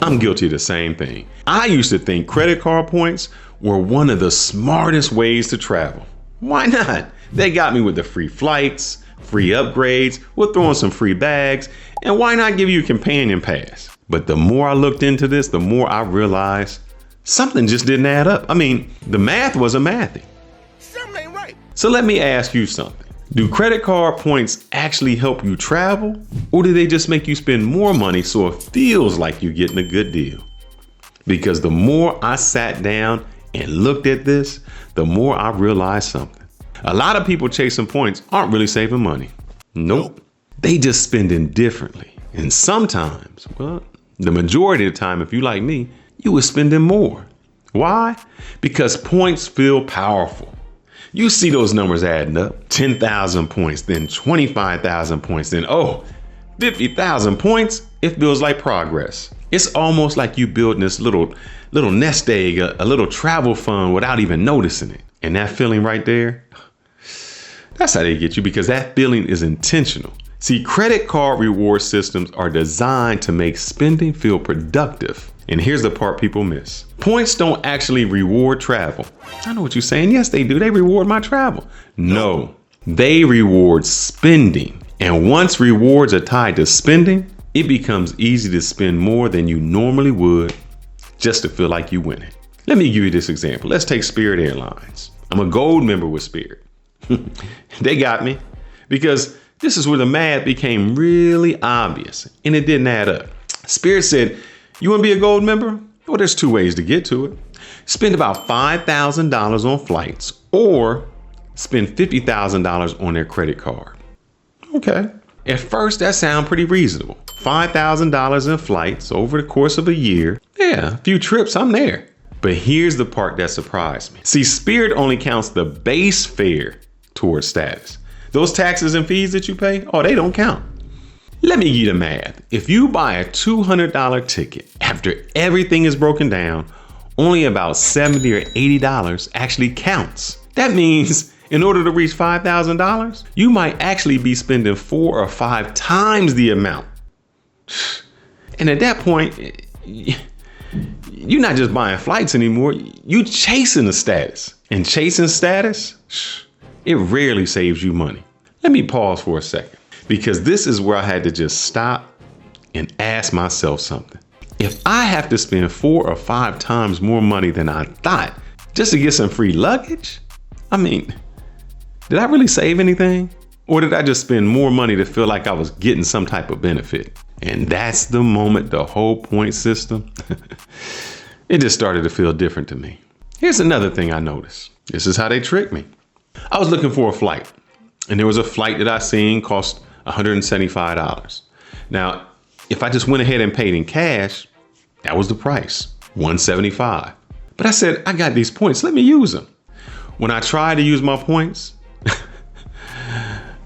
I'm guilty of the same thing. I used to think credit card points were one of the smartest ways to travel. Why not? They got me with the free flights, free upgrades, we'll throw in some free bags, and why not give you a companion pass? But the more I looked into this, the more I realized something just didn't add up. I mean, the math wasn't mathing. Something ain't right. So let me ask you something. Do credit card points actually help you travel, or do they just make you spend more money so it feels like you're getting a good deal? Because the more I sat down and looked at this, the more I realized something. A lot of people chasing points aren't really saving money. Nope. They just spending differently. And sometimes, well, the majority of the time, if you like me, you were spending more. Why? Because points feel powerful. You see those numbers adding up, 10,000 points, then 25,000 points, then 50,000 points. It feels like progress. It's almost like you building this little nest egg, a little travel fund without even noticing it. And that feeling right there, that's how they get you, because that feeling is intentional. See, credit card reward systems are designed to make spending feel productive. And here's the part people miss. Points don't actually reward travel. I know what you're saying. Yes, they do. They reward my travel. No, they reward spending. And once rewards are tied to spending, it becomes easy to spend more than you normally would just to feel like you winning. Let me give you this example. Let's take Spirit Airlines. I'm a gold member with Spirit. They got me because this is where the math became really obvious and it didn't add up. Spirit said, you want to be a gold member? Well, there's two ways to get to it. Spend about $5,000 on flights or spend $50,000 on their credit card. Okay. At first, that sounds pretty reasonable. $5,000 in flights over the course of a year. Yeah, a few trips, I'm there. But here's the part that surprised me. See, Spirit only counts the base fare towards status. Those taxes and fees that you pay, they don't count. Let me give you the math. If you buy a $200 ticket, after everything is broken down, only about $70 or $80 actually counts. That means in order to reach $5,000, you might actually be spending 4 or 5 times the amount. And at that point, you're not just buying flights anymore, you chasing the status. And chasing status, it rarely saves you money. Let me pause for a second, because this is where I had to just stop and ask myself something. If I have to spend 4 or 5 times more money than I thought just to get some free luggage, I mean, did I really save anything? Or did I just spend more money to feel like I was getting some type of benefit? And that's the moment the whole point system, it just started to feel different to me. Here's another thing I noticed. This is how they tricked me. I was looking for a flight, and there was a flight that I seen cost $175. Now, if I just went ahead and paid in cash, that was the price, $175. But I said, I got these points, let me use them. When I tried to use my points,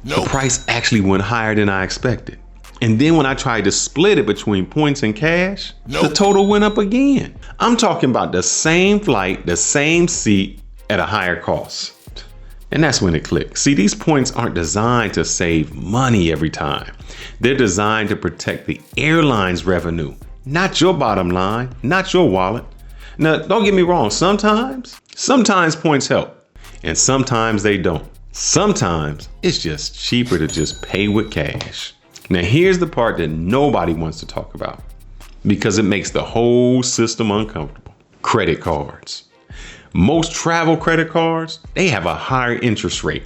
the price actually went higher than I expected. And then when I tried to split it between points and cash, the total went up again. I'm talking about the same flight, the same seat at a higher cost. And that's when it clicked. See, these points aren't designed to save money every time. They're designed to protect the airline's revenue, not your bottom line, not your wallet. Now, don't get me wrong. Sometimes points help, and sometimes they don't. Sometimes it's just cheaper to just pay with cash. Now, here's the part that nobody wants to talk about because it makes the whole system uncomfortable. Credit cards. Most travel credit cards, they have a higher interest rate.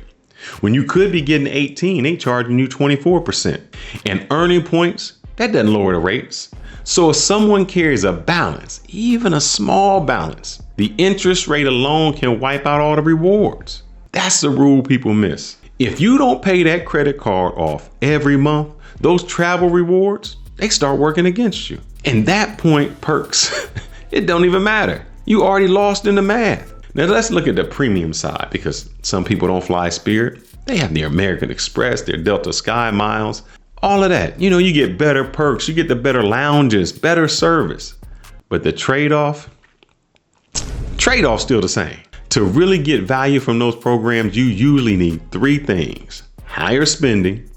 When you could be getting 18, they charging you 24%. And earning points, that doesn't lower the rates. So if someone carries a balance, even a small balance, the interest rate alone can wipe out all the rewards. That's the rule people miss. If you don't pay that credit card off every month, those travel rewards, they start working against you. And that point perks, it don't even matter. You already lost in the math. Now let's look at the premium side, because some people don't fly Spirit. They have the American Express, their Delta Sky Miles, all of that. You know, you get better perks, you get the better lounges, better service. But the trade-off's still the same. To really get value from those programs, you usually need 3 things: higher spending,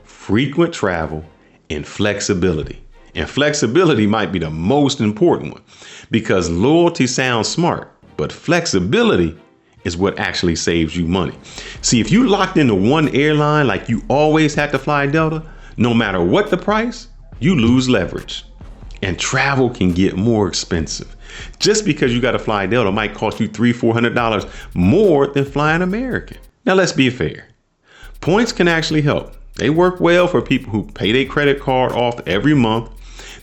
frequent travel, and flexibility. And flexibility might be the most important one because loyalty sounds smart, but flexibility is what actually saves you money. See, if you locked into one airline like you always had to fly Delta, no matter what the price, you lose leverage. And travel can get more expensive. Just because you got to fly Delta might cost you $300-400 more than flying American. Now let's be fair. Points can actually help. They work well for people who pay their credit card off every month.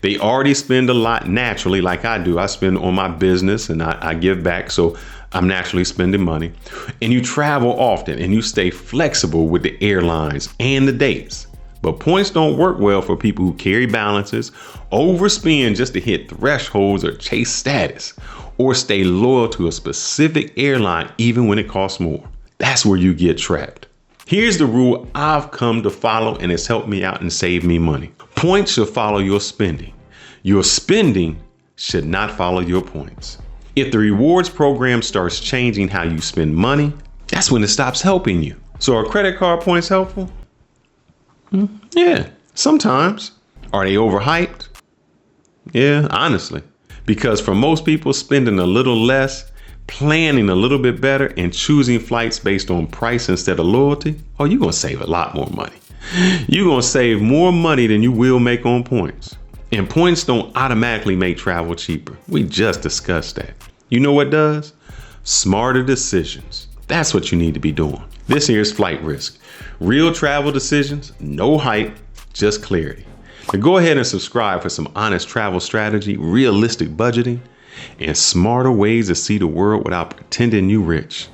They already spend a lot naturally, like I do. I spend on my business and I give back, so I'm naturally spending money. And you travel often and you stay flexible with the airlines and the dates. But points don't work well for people who carry balances, overspend just to hit thresholds or chase status, or stay loyal to a specific airline even when it costs more. That's where you get trapped. Here's the rule I've come to follow and it's helped me out and saved me money. Points should follow your spending. Your spending should not follow your points. If the rewards program starts changing how you spend money, that's when it stops helping you. So are credit card points helpful? Yeah, sometimes. Are they overhyped? Yeah, honestly. Because for most people, spending a little less, planning a little bit better, and choosing flights based on price instead of loyalty, you're going to save a lot more money. You're going to save more money than you will make on points. And points don't automatically make travel cheaper. We just discussed that. You know what does? Smarter decisions. That's what you need to be doing. This here's Flight Risk. Real travel decisions, no hype, just clarity. Now go ahead and subscribe for some honest travel strategy, realistic budgeting, and smarter ways to see the world without pretending you rich.